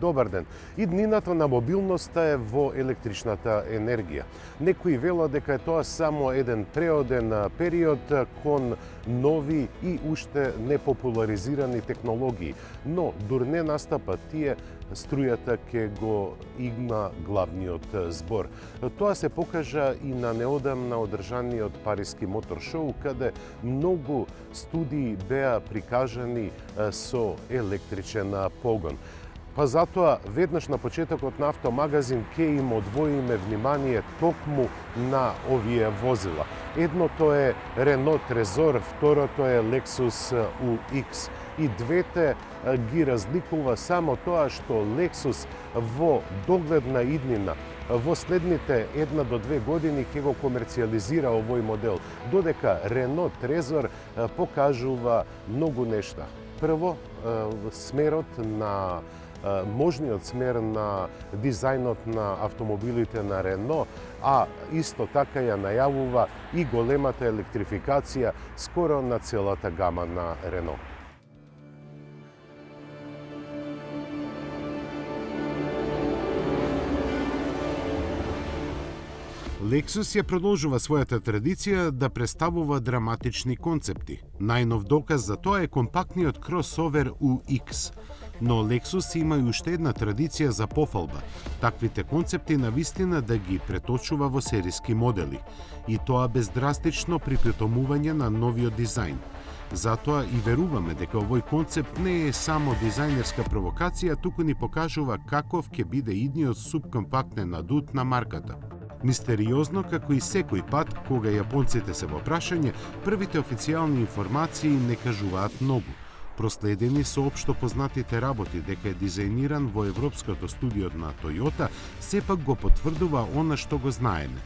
Добар ден. Иднината на мобилноста е во електричната енергија. Некои велат дека е тоа само еден преоден период кон нови и уште непопуларизирани технологии, но дур не настапат тие, струјата ќе го има главниот збор. Тоа се покажа и на неодамна одржаниот Париски мотор шоу, каде многу студии беа прикажани со електричен погон. Па затоа, веднаш на почетокот на Автомагазин ќе им одвоиме внимание токму на овие возила. Едното е Renault Trezor, второто е Lexus UX. И двете ги разликува само тоа што Lexus во догледна иднина, во следните 1 до 2 години ќе го комерцијализира овој модел, додека Renault Trezor покажува многу нешта. Прво, смерот на можниот смер на дизајнот на автомобилите на Рено, а исто така ја најавува и големата електрификација скоро на целата гама на Рено. Lexus ја продолжува својата традиција да представува драматични концепти. Најнов доказ за тоа е компактниот кросовер UX. Но Lexus има и уште една традиција за пофалба. Таквите концепти навистина да ги преточува во сериски модели. И тоа без драстично припитомување на новиот дизајн. Затоа и веруваме дека овој концепт не е само дизајнерска провокација, туку ни покажува каков ќе биде идниот субкомпактен адут на марката. Мистериозно, како и секој пат, кога јапонците се во прашање, првите официјални информации не кажуваат многу. Проследени со општо познатите работи дека е дизајниран во европското студио на Toyota, сепак го потврдува она што го знаеме.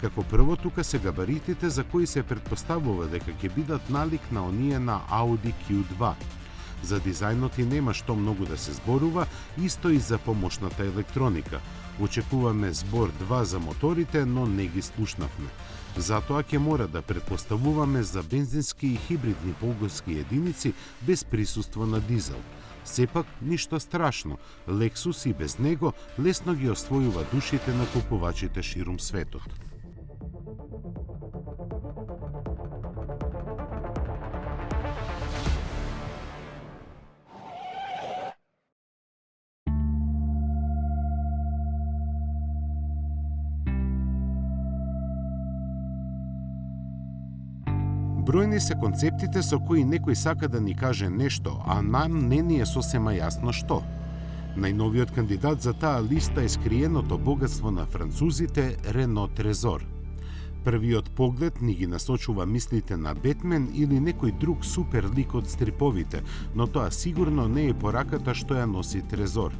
Како прво, тука се габаритите за кои се претпоставува дека ќе бидат налик на оние на Audi Q2. За дизајнот и нема што многу да се зборува, исто и за помошната електроника. Очекуваме збор 2 за моторите, но не ги слушнавме. Затоа ќе мора да претпоставуваме за бензински и хибридни погонски единици без присуство на дизел. Сепак, ништо страшно, Lexus и без него лесно ги освојува душите на купувачите ширум светот. Бројни се концептите со кои некој сака да ни каже нешто, а нам не ни е сосема јасно што. Најновиот кандидат за таа листа е скриеното богатство на французите Renault Trezor. Првиот поглед ни ги насочува мислите на Бетмен или некој друг супер лик од стриповите, но тоа сигурно не е пораката што ја носи Трезор.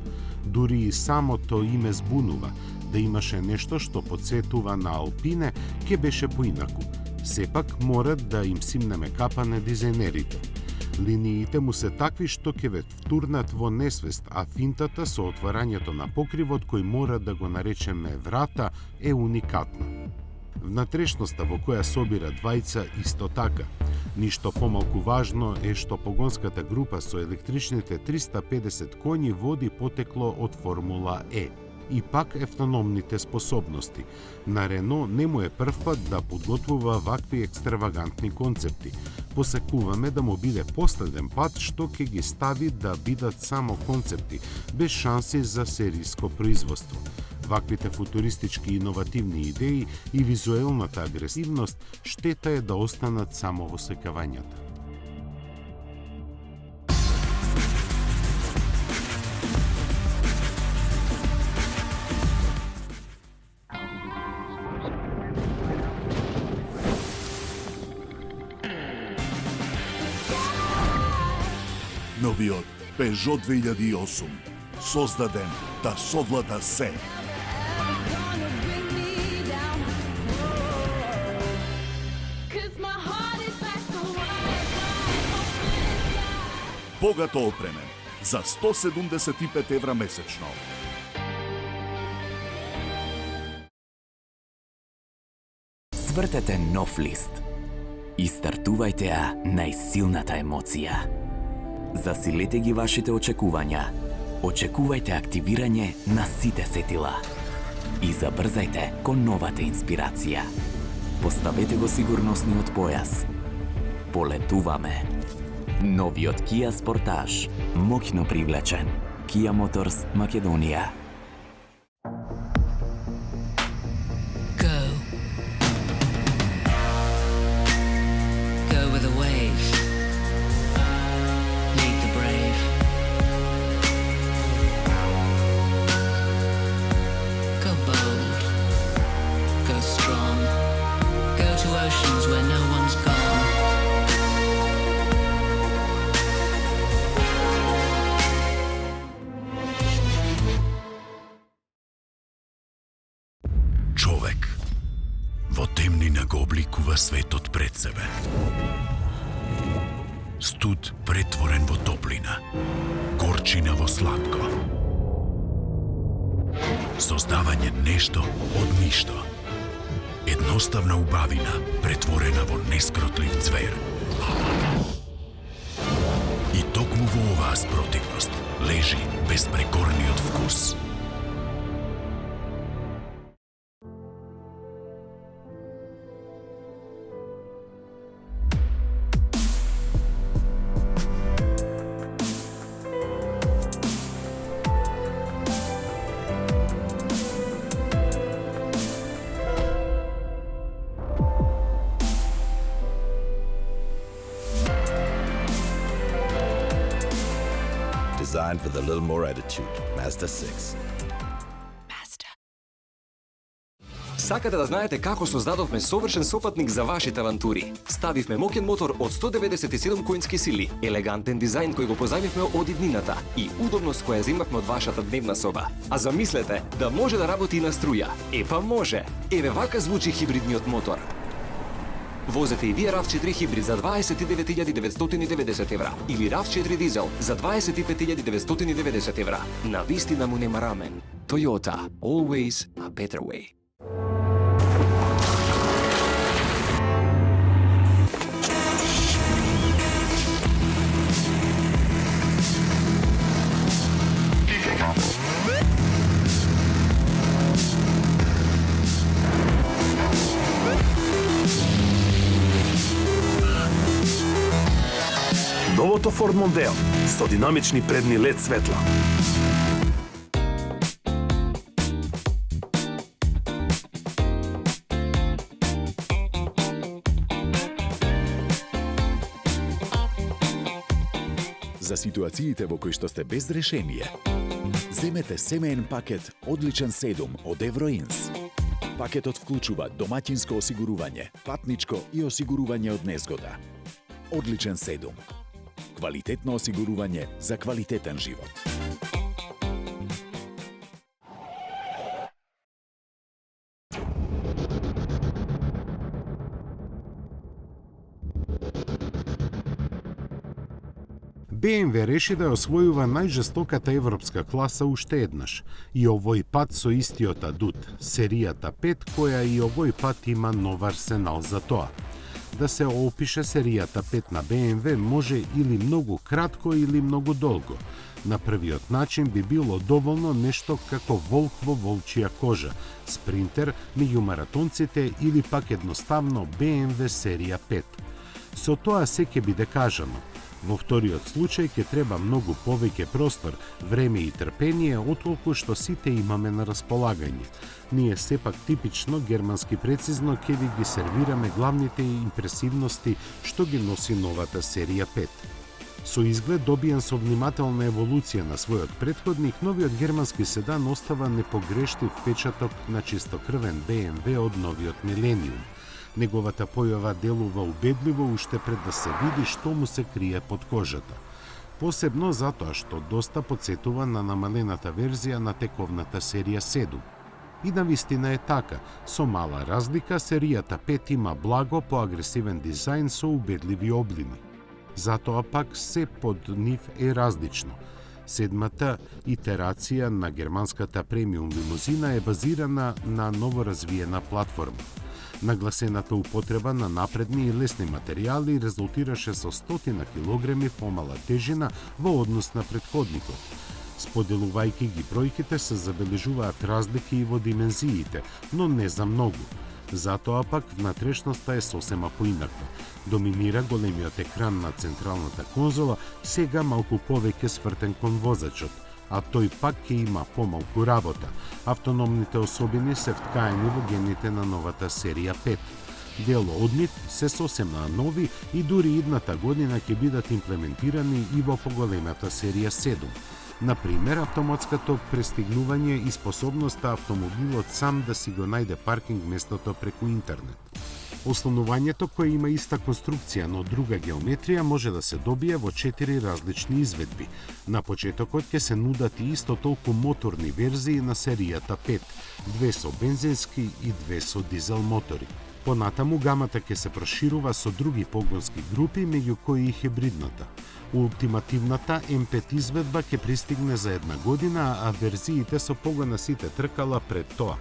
Дури и самото име збунува, да имаше нешто што подсетува на Алпине, ке беше поинаку. Сепак морат да им симнеме капа на дизајнерите. Линиите му се такви што ќе ве втурнат во несвест, а финтата со отварањето на покривот кој мора да го наречеме врата е уникатна. Внатрешноста во која собира двајца исто така. Ништо помалку важно е што погонската група со електричните 350 коњи води потекло од Формула Е. И пак автономните способности. На Рено не му е прв пат да подготвува вакви екстравагантни концепти. Посекуваме да му биде последен пат што ќе ги стави да бидат само концепти, без шанси за сериско производство. Ваквите футуристички иновативни идеи и визуелната агресивност штета е да останат само во секавањата. Новиот Peugeot 2008, создаден да совлада се. Богато опремен, за 175 евра месечно. Свртете нов лист и стартувајте ја најсилната емоција. Засилете ги вашите очекувања Очекувајте активирање на сите сетила и забрзајте кон новата инспирација. Поставете го сигурносниот појас. Полетуваме. Новиот Kia Sportage, моќно привлечен. Kia Motors Македонија. Човек во темнина го обликува светот пред себе. Студ претворен во топлина, горчина во сладко. Создавање нешто од ништо. Едноставна убавина претворена во нескротлив цвер. И токму во оваа спротивност лежи безпрекорниот вкус. Designed with a little more attitude. Mazda 6. Сакате да знаете како создадовме совршен сопатник за вашите авантури? Ставивме моќен мотор од 197 коњски сили, елегантен дизајн кој го позајмивме од иднината и удобност која земавме од вашата дневна соба. А замислете да може да работи и на струја. Епа може! Еве вака звучи хибридниот мотор. Возете и вие RAV4 хибрид за 29.990 евра или RAV4 дизел за 25.990 евра. На вистина му нема рамен. Toyota. Always a better way. Новото Ford Mondeo со динамични предни LED светла. За ситуациите во кои што сте без решение, земете семеен пакет Одличен 7 од Евроинс. Пакетот вклучува домаќинско осигурување, патничко и осигурување од незгода. Одличен 7. Квалитетно осигурување за квалитетен живот. BMW реши да освојува најжестоката европска класа уште еднаш. И овој пат со истиот адут, серијата 5, која и овој пат има нов арсенал за тоа. Да се опише серијата 5 на BMW може или многу кратко или многу долго. На првиот начин би било доволно нешто како волк во волчија кожа, спринтер меѓу маратонците или пак едноставно BMW серија 5. Со тоа се ќе биде кажано. Во вториот случај ќе треба многу повеќе простор, време и трпение отколку што сите имаме на располагање. Ние сепак типично германски прецизно ќе ви ги сервираме главните импресивности што ги носи новата серија 5. Со изглед добиен со внимателна еволуција на својот претходник, новиот германски седан остава непогрештив впечаток на чистокрвен BMW од новиот милениум. Неговата појава делува убедливо уште пред да се види што му се крие под кожата. Посебно затоа што доста потсетува на намалената верзија на тековната серија 7. И навистина е така, со мала разлика серијата 5 има благо поагресивен дизајн со убедливи облини. Затоа пак се под нив е различно. Седмата итерација на германската премиум лимузина е базирана на новоразвиена платформа. Нагласената употреба на напредни и лесни материјали резултираше со 100 килограми помала тежина во однос на претходникот. Споделувајќи ги бројките се забележуваат разлики и во димензиите, но не за многу. Затоа пак внатрешноста е сосема поинаква. Доминира големиот екран на централната конзола, сега малку повеќе свртен кон возачот, а тој пак ќе има помалку работа. Автономните особини се вткаени во гените на новата серија 5. Дел од нив се сосема нови и дури идната година ќе бидат имплементирани и во поголемата серија 7. Например, автоматското пристигнување и способноста автомобилот сам да си го најде паркинг местото преку интернет. Ослонувањето, кое има иста конструкција, но друга геометрија, може да се добие во 4 различни изведби. На почетокот ќе се нудат и исто толку моторни верзии на серијата 5, 2 со бензински и 2 со дизел мотори. Понатаму гамата ќе се проширува со други погонски групи, меѓу кои и хибридната. Ултимативната М5 изведба ќе пристигне за една година, а верзиите со погон на сите тркала пред тоа.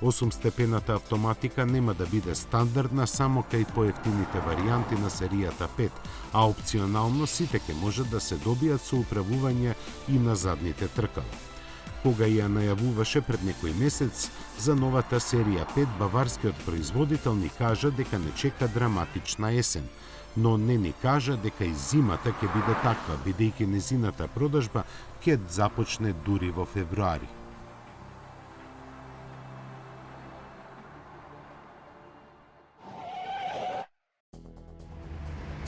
8-степената автоматика нема да биде стандардна само кај поевтините варијанти на серијата 5, а опционално сите ќе може да се добијат со управување и на задните тркала. Кога ја најавуваше пред некој месец за новата серија 5, баварскиот производител ни кажа дека не чека драматична есен, но не ни кажа дека и зимата ќе биде таква, бидејќи незината продажба ќе започне дури во февруари.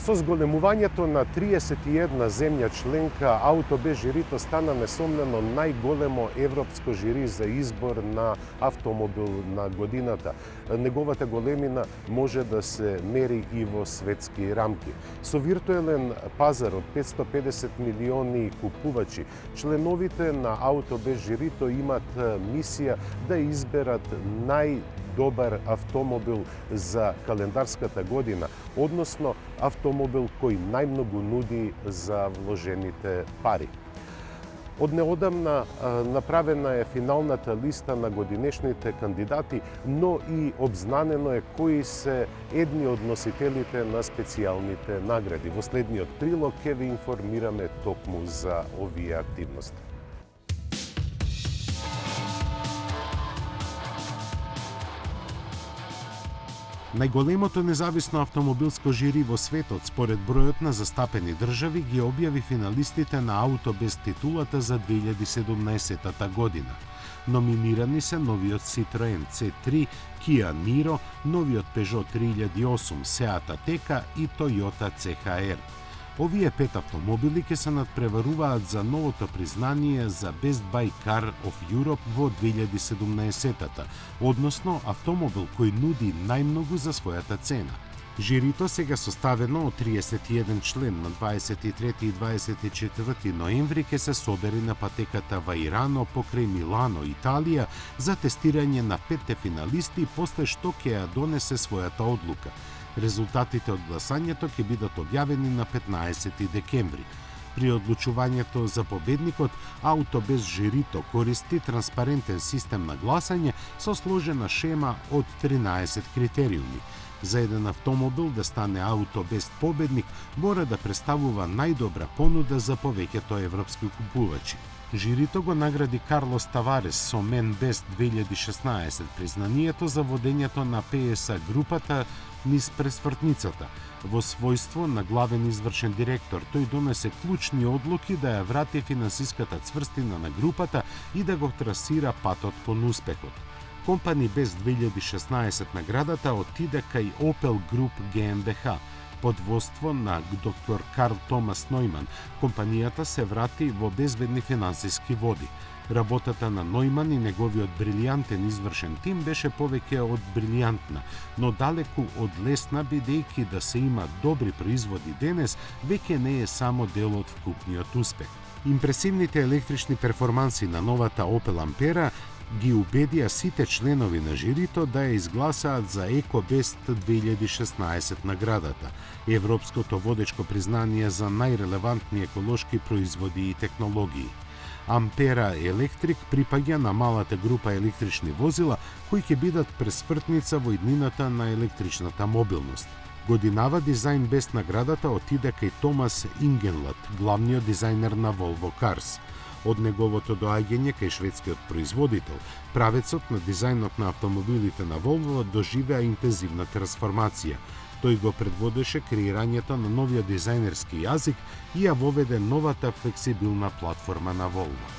Со зголемувањето на 31 земја членка, Ауто без жирито стана несомнено најголемо европско жири за избор на автомобил на годината. Неговата големина може да се мери и во светски рамки. Со виртуелен пазар од 550 милиони купувачи, членовите на Ауто без жирито имат мисија да изберат најдобар автомобил за календарската година, односно автомобил кој најмногу нуди за вложените пари. Од неодамна направена е финалната листа на годинешните кандидати, но и обзнанено е кои се едни од носителите на специјалните награди. Во следниот прилог ќе ви информираме токму за овие активности. Најголемото независно автомобилско жири во светот според бројот на застапени држави ги објави финалистите на Ауто без титулата за 2017 година. Номинирани се новиот Citroen C3, Kia Niro, новиот Peugeot 3008, Seat Ateca и Toyota CHR. Овие 5 автомобили ќе се надпреваруваат за новото признание за Best Buy Car of Europe во 2017-та, односно автомобил кој нуди најмногу за својата цена. Жирито сега составено од 31 член на 23 и 24 ноември ќе се собери на патеката Ваирано покрај Милано, Италија, за тестирање на 5 финалисти, после што ќе ја донесе својата одлука. Резултатите од гласањето ќе бидат објавени на 15 декември. При одлучувањето за победникот, Ауто без жирито користи транспарентен систем на гласање со сложена шема од 13 критериуми. За еден автомобил да стане Ауто без победник, мора да представува најдобра понуда за повеќето европски купувачи. Жирито го награди Карлос Таварес со Мен Бест 2016, признанието за водењето на PSA групата низ пресвртницата. Во својство на главен извршен директор, тој донесе клучни одлуки да ја врати финансиската цврстина на групата и да го трасира патот кон успехот. Компани без 2016 наградата отиде кај Opel Group GmbH. Под водство на доктор Карл Томас Нојман, компанијата се врати во безбедни финансиски води. Работата на Нојман и неговиот брилијантен извршен тим беше повеќе од брилијантна, но далеку од лесна, бидејќи да се има добри производи денес, веќе не е само дел од вкупниот успех. Импресивните електрични перформанси на новата Opel Ampera ги убедија сите членови на жирито да ја изгласаат за EcoBest 2016 наградата, европското водечко признание за најрелевантни еколошки производи и технологии. Ampera Electric припаѓа на малата група електрични возила кои ќе бидат пресвртница во иднината на електричната мобилност. Годинава дизајн без наградата отиде кај Томас Ингенлат, главниот дизајнер на Volvo Cars. Од неговото доаѓање кај шведскиот производител, правецот на дизајнот на автомобилите на Volvo доживеа интензивна трансформација. Тој го предводеше креирањето на новиот дизајнерски јазик и ја воведе новата флексибилна платформа на Volvo.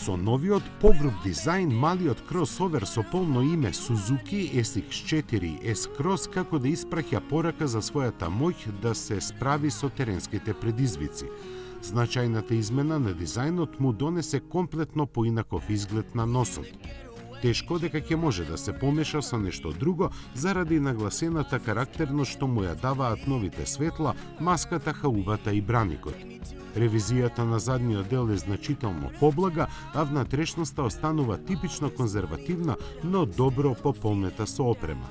Со новиот погруб дизајн, малиот кросовер со полно име Suzuki SX4 S-Cross како да испраќа порака за својата моќ да се справи со теренските предизвици. Значајната измена на дизајнот му донесе комплетно поинаков изглед на носот. Тешко дека ќе може да се помеша со нешто друго заради нагласената карактерност што му ја даваат новите светла, маската, хаубата и браникот. Ревизијата на задниот дел е значително поблага, а внатрешноста останува типично конзервативна, но добро пополнета со опрема.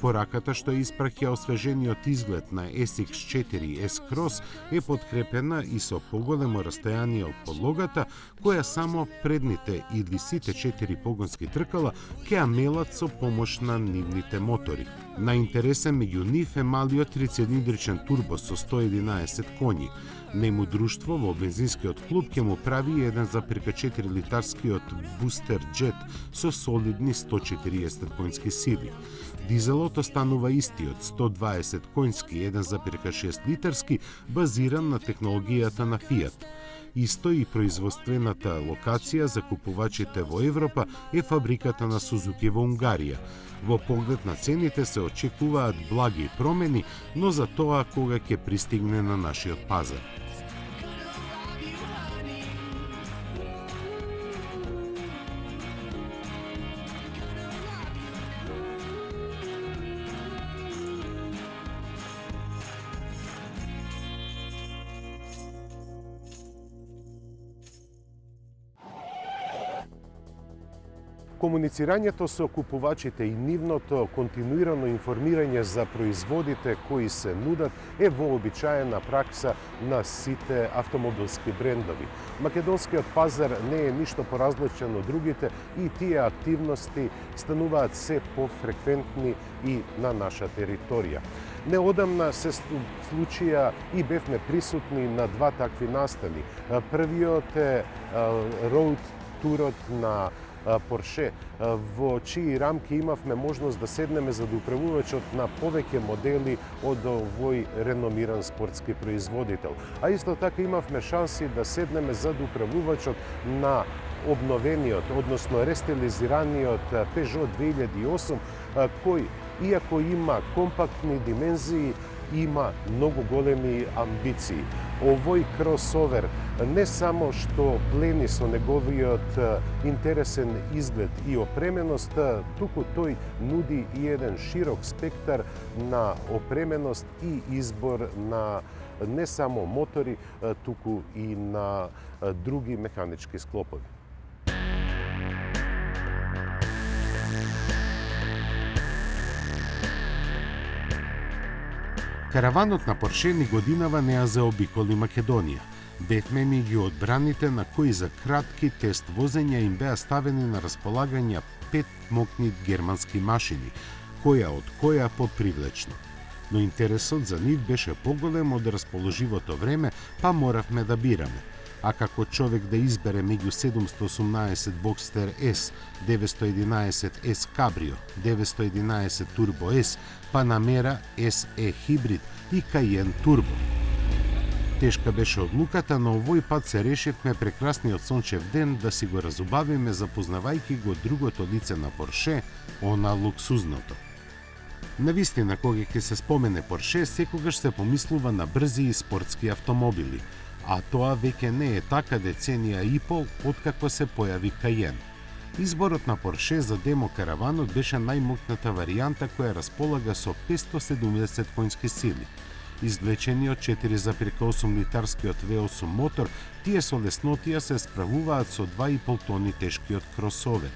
Пораката што испраќа освежениот изглед на SX4 S-Cross е подкрепена и со поголемо растојание од подлогата, која само предните или сите 4 погонски тркала ќе ја мелат со помош на нивните мотори. Наинтересен меѓу нив е малиот трицилиндричен турбо со 111 коњи. Нему друштво во бензинскиот клуб ќе му прави 1,4 литарскиот бустер джет со солидни 140 коњски сили. Дизелот останува истиот 120 коњски 1,6 литарски, базиран на технологијата на Fiat. Исто и производствената локација за купувачите во Европа е фабриката на Suzuki во Унгарија. Во поглед на цените се очекуваат благи промени, но за тоа кога ќе пристигне на нашиот пазар. Комуницирањето со купувачите и нивното континуирано информирање за производите кои се нудат е вообичаена пракса на сите автомобилски брендови. Македонскиот пазар не е ништо поразличен од другите и тие активности стануваат се пофреквентни и на наша територија. Неодамна се случија и бевме присутни на два такви настави. Првиот е роуд турот на Порше, во чии рамки имавме можност да седнеме за управувачот на повеќе модели од овој реномиран спортски производител. А исто така имавме шанси да седнеме за управувачот на обновениот, односно рестилизираниот Peugeot 2008, кој, иако има компактни димензии, има многу големи амбиции. Овој кросовер не само што плени со неговиот интересен изглед и опременост, туку тој нуди и еден широк спектар на опременост и избор на не само мотори, туку и на други механички склопови. Караванот на Порше ни годинава не ја заобиколи Македонија. Бевме меѓу одбраните на кои за кратки тест возења им беа ставени на располагање 5 мокни германски машини, која од која попривлечно. Но интересот за нив беше поголем од расположивото време, па моравме да бираме. А како човек да избере меѓу 718 Boxster S, 911 S Cabrio, 911 Turbo S, Panamera SE Hybrid и Cayenne Turbo. Тешка беше одлуката, но овој пат се решивме прекрасниот сончев ден да си го разубавиме запознавајќи го другото лице на Порше, она луксузното. Навистина, кога ќе се спомене Порше, секогаш се помислува на брзи и спортски автомобили, а тоа веќе не е така деценија и пол откако се појави Cayenne. Изборот на Порше за демо караванот беше најмокната варијанта која располага со 570 коњски сили. Извлечени од 4,8 литарскиот V8 мотор, тие со леснотија се справуваат со 2,5 тони тешкиот кросовер.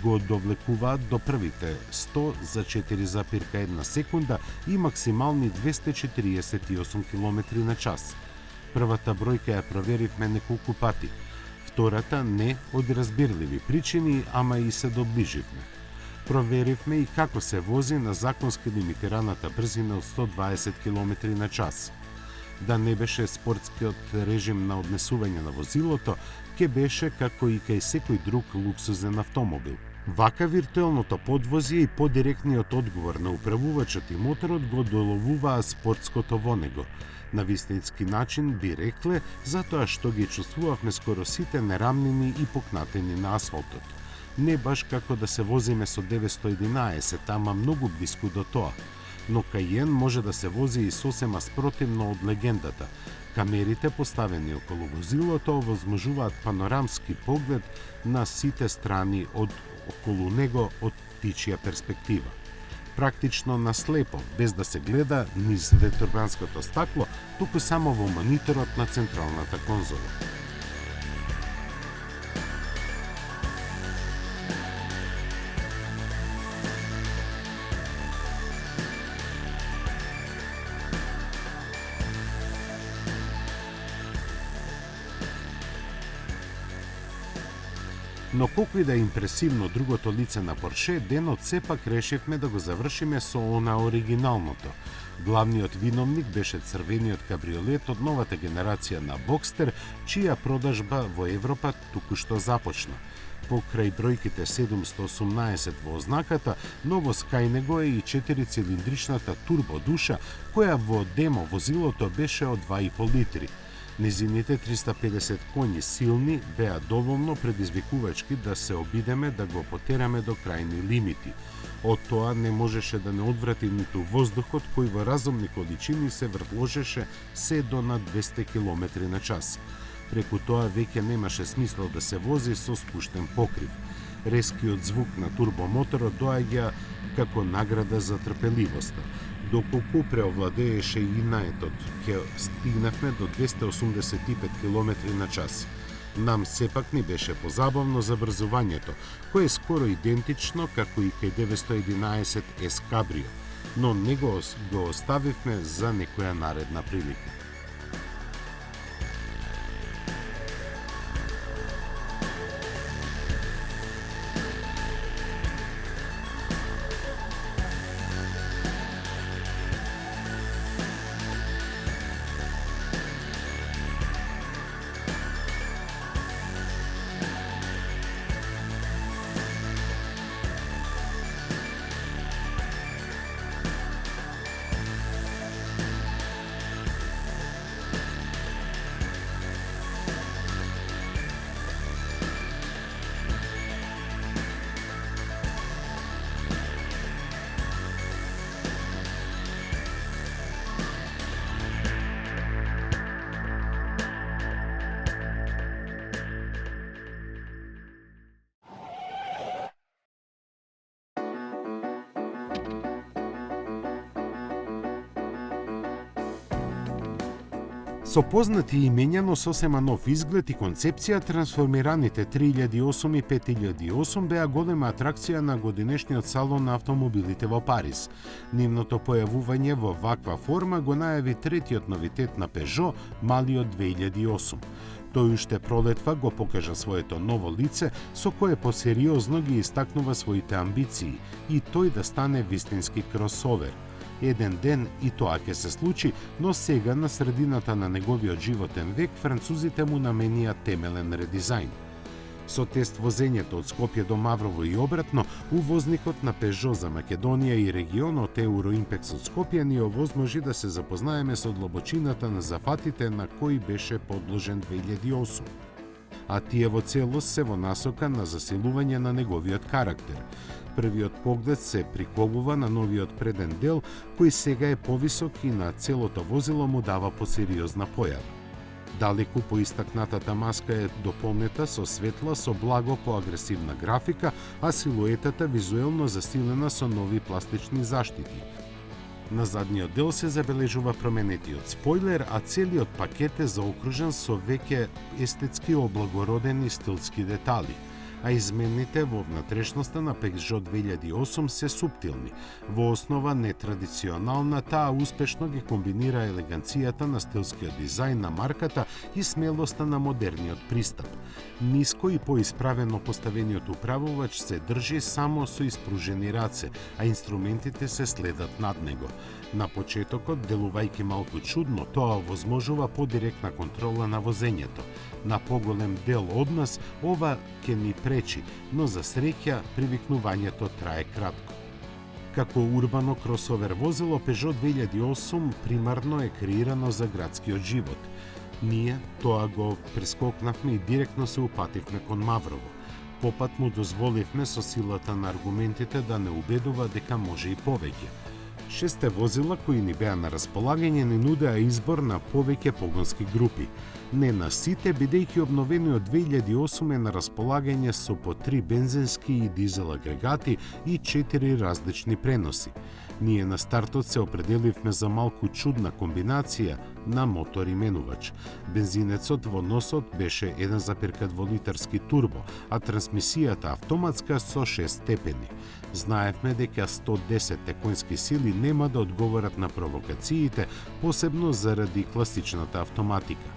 Го довлекуваат до првите 100 за 4,1 секунда и максимални 248 км на час. Првата бројка ја проверивме неколку пати. Втората не од разбирливи причини, ама и се доближивме. Проверивме и како се вози на законски лимитираната брзина од 120 км на час. Да не беше спортскиот режим на однесување на возилото, ке беше како и кај секој друг луксузен автомобил. Вака виртуелното подвозје и подиректниот одговор на управувачот и моторот го доловуваа спортското во него. На вистински начин би рекле, затоа што ги чувствувавме скоро сите нерамнини и покнатени на асфалтот. Не баш како да се возиме со 911, ама многу блиску до тоа. Но Каен може да се вози и сосема спротивно од легендата. Камерите поставени околу возилото овозможуваат панорамски поглед на сите страни од околу него од птичја перспектива. Практично наслепо, без да се гледа низ ветробранското стакло, туку само во мониторот на централната конзола. Но колку и да е импресивно другото лице на Порше, денот сепак решивме да го завршиме со она оригиналното. Главниот виновник беше црвениот кабриолет од новата генерација на Бокстер, чија продажба во Европа току-што започна. Покрај бројките 718 во ознаката, новост кај него е и 4-цилиндричната турбодуша, која во демо возилото беше од 2,5 литри. Незините 350 коњи силни беа доволно предизвикувачки да се обидеме да го потераме до крајни лимити. Од тоа не можеше да не одврати ниту воздухот кој во разумни количини се вртложеше се до на 200 км на час. Преку тоа веќе немаше смисла да се вози со спуштен покрив. Резкиот звук на турбомоторот доаѓа како награда за трпеливоста. Доколку преовладееше и наетот, ќе стигнавме до 285 км на час. Нам сепак ни беше позабавно забрзувањето, кое е скоро идентично како и кај 911 S Cabrio, но него го оставивме за некоја наредна прилика. Со познати имења, но сосема нов изглед и концепција, трансформираните 3008 и 5008 беа голема атракција на годинешниот салон на автомобилите во Париз. Нивното појавување во ваква форма го најави третиот новитет на Peugeot, малиот 2008. Тој уште пролетва го покажа своето ново лице, со кое посериозно ги истакнува своите амбиции и тој да стане вистински кросовер. Еден ден и тоа ќе се случи, но сега на средината на неговиот животен век французите му наменија темелен редизајн. Со тест возењето од Скопје до Маврово и обратно, увозникот на Peugeot за Македонија и регионот Euroimpex од Скопје ни овозможи да се запознаеме со длабочината на зафатите на кои беше подложен 2008. А тие во целост се во насока на засилување на неговиот карактер. Првиот поглед се приколува на новиот преден дел, кој сега е повисок и на целото возило му дава посериозна појава. Далеку поистакнатата маска е дополнета со светла со благо поагресивна графика, а силуетата визуелно засилена со нови пластични заштити. На задниот дел се забележува променетиот спойлер, а целиот пакет е заокружен со веќе естетски облагородени стилски детали. а измените во внатрешноста на Peugeot 2008 се суптилни. Во основа нетрадиционална, таа успешно ги комбинира елеганцијата на стилскиот дизајн на марката и смелоста на модерниот пристап. Ниско и поисправено поставениот управувач се држи само со испружени раце, а инструментите се следат над него. На почетокот, делувајќи малку чудно, тоа возможува подиректна контрола на возењето. На поголем дел од нас ова ќе ни пречи, но за среќа привикнувањето трае кратко. Како урбано кросовер возило, Peugeot 2008 примарно е креирано за градскиот живот. Ние тоа го прескокнавме и директно се упативме кон Маврово. Попат му дозволивме со силата на аргументите да не убедува дека може и повеќе. 6 возила кои ни беа на располагање не нудеа избор на повеќе погонски групи. Не на сите, бидејќи обновениот 2008 е на располагање со по 3 бензински и дизел агрегати и 4 различни преноси. Ние на стартот се определивме за малку чудна комбинација на мотор и менувач. Бензинецот во носот беше 1,2 литарски турбо, а трансмисијата автоматска со 6 степени. Знаевме дека 110 конски сили нема да одговорат на провокациите, посебно заради класичната автоматика.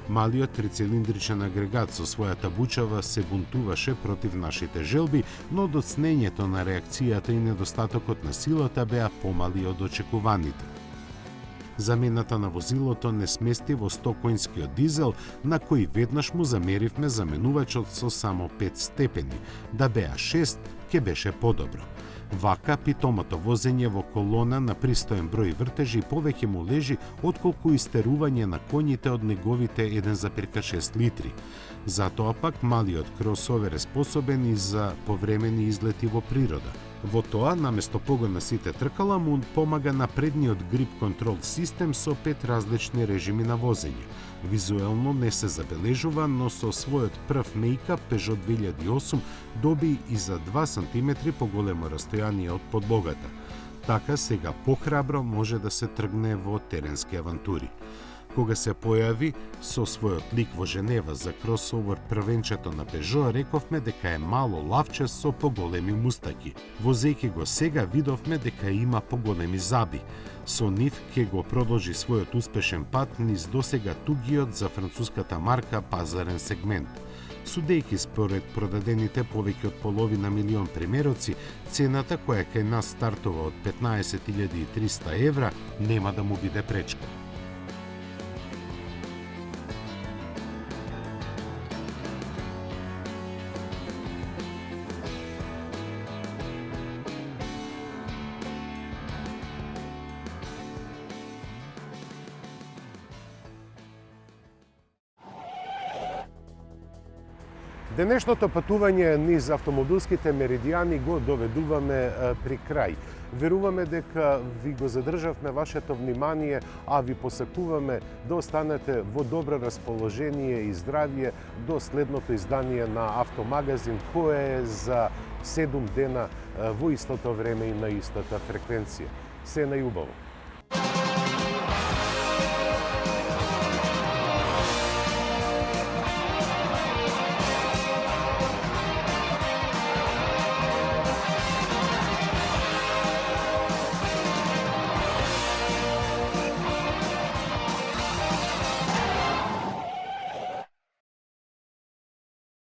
Малиот трицилиндричен агрегат со својата бучава се бунтуваше против нашите желби, но доцнењето на реакцијата и недостатокот на силата беа помали од очекуваните. Замената на возилото не смести во 100 конскиот дизел, на кој веднаш му замеривме заменувачот со само 5 степени. Да беа 6, ке беше подобро. Вака, питомото возење во колона на пристоен број вртежи повеќе му лежи отколку истерување на коњите од неговите 1,6 литри. Затоа пак малиот кросовер е способен и за повремени излети во природа. Во тоа, наместо погон на сите тркала, му помага напредниот грип контрол систем со 5 различни режими на возење. Визуелно не се забележува, но со својот прв мејкап Peugeot 2008 доби и за 2 см поголемо растојание од подлогата. Така сега похрабро може да се тргне во теренски авантури. Кога се појави со својот лик во Женева за кросовер првенчето на Peugeot, рековме дека е мало лавче со поголеми мустаки. Возејќи го сега видовме дека има поголеми заби. Со нив ќе го продолжи својот успешен пат низ досега тугиот за француската марка пазарен сегмент. Судејќи според продадените повеќе од половина милион примероци, цената која кај нас стартува од 15.300 евра нема да му биде пречка. Денешното патување низ автомобилските меридијани го доведуваме при крај. Веруваме дека ви го задржавме вашето внимание, а ви посакуваме да останете во добро расположение и здравје до следното издание на Автомагазин, кое е за 7 дена во истото време и на истата фреквенција. Се најубаво!